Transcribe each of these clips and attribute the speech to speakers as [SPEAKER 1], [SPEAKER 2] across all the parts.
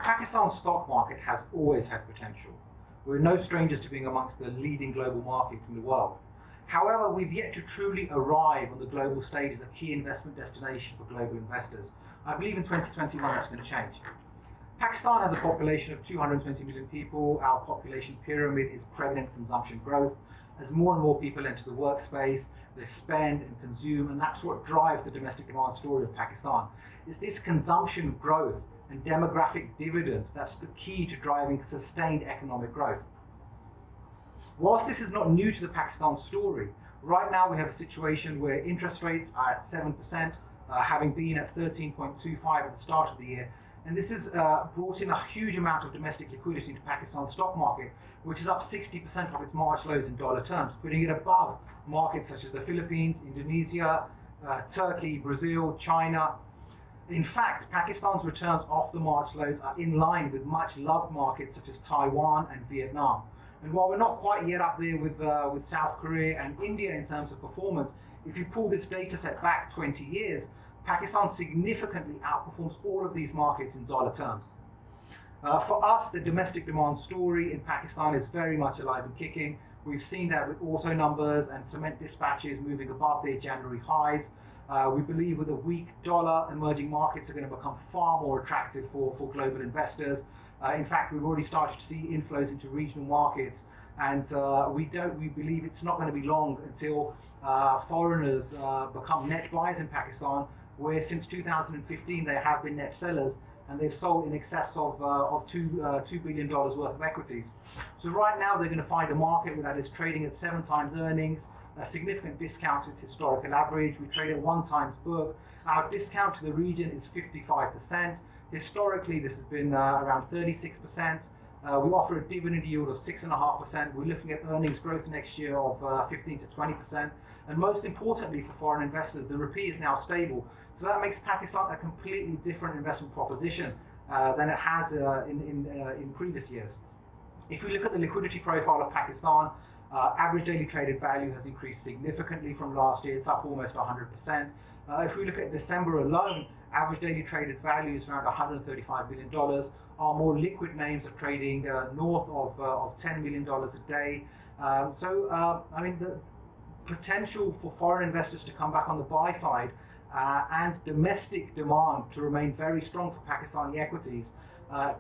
[SPEAKER 1] Pakistan's stock market has always had potential. We're no strangers to being amongst the leading global markets in the world. However, we've yet to truly arrive on the global stage as a key investment destination for global investors. I believe in 2021 that's going to change. Pakistan has a population of 220 million people. Our population pyramid is pregnant consumption growth. As more and more people enter the workspace, they spend and consume, and that's what drives the domestic demand story of Pakistan. It's this consumption growth and demographic dividend that's the key to driving sustained economic growth. Whilst this is not new to the Pakistan story, right now we have a situation where interest rates are at 7%, having been at 13.25 at the start of the year. And this has brought in a huge amount of domestic liquidity into Pakistan's stock market, which is up 60% of its March lows in dollar terms, putting it above markets such as the Philippines, Indonesia, Turkey, Brazil, China. In fact, Pakistan's returns off the March lows are in line with much loved markets such as Taiwan and Vietnam. And while we're not quite yet up there with South Korea and India in terms of performance, if you pull this data set back 20 years, Pakistan significantly outperforms all of these markets in dollar terms. For us, the domestic demand story in Pakistan is very much alive and kicking. We've seen that with auto numbers and cement dispatches moving above their January highs. We believe with a weak dollar, emerging markets are going to become far more attractive for global investors. In fact, we've already started to see inflows into regional markets, and we believe it's not going to be long until foreigners become net buyers in Pakistan, where since 2015 they have been net sellers, and they've sold in excess of $2 billion worth of equities. So right now they're going to find a market that is trading at 7 times earnings, a significant discount to its historical average. We trade at 1 times book. Our discount to the region is 55%. Historically, this has been around 36%. We offer a dividend yield of 6.5%. We're looking at earnings growth next year of 15 to 20%. And most importantly for foreign investors, the rupee is now stable. So that makes Pakistan a completely different investment proposition than it has in previous years. If we look at the liquidity profile of Pakistan, average daily traded value has increased significantly from last year. It's up almost 100%. If we look at December alone, average daily traded value is around $135 billion. Our more liquid names are trading north of $10 million a day. I mean, the potential for foreign investors to come back on the buy side and domestic demand to remain very strong for Pakistani equities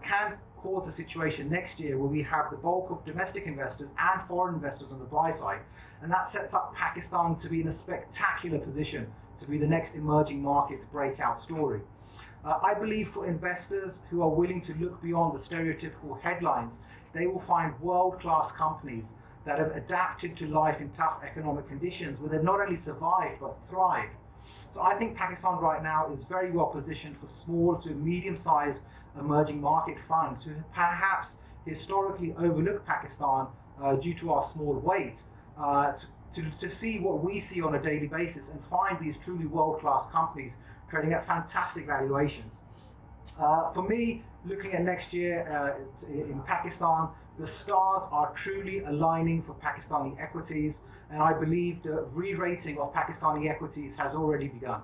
[SPEAKER 1] can cause a situation next year where we have the bulk of domestic investors and foreign investors on the buy side. And that sets up Pakistan to be in a spectacular position to be the next emerging markets breakout story. I believe for investors who are willing to look beyond the stereotypical headlines, they will find world-class companies that have adapted to life in tough economic conditions, where they've not only survived but thrived. So I think Pakistan right now is very well positioned for small to medium-sized emerging market funds who perhaps historically overlooked Pakistan due to our small weight, to see what we see on a daily basis and find these truly world-class companies trading at fantastic valuations. For me, looking at next year in Pakistan, the stars are truly aligning for Pakistani equities, and I believe the re-rating of Pakistani equities has already begun.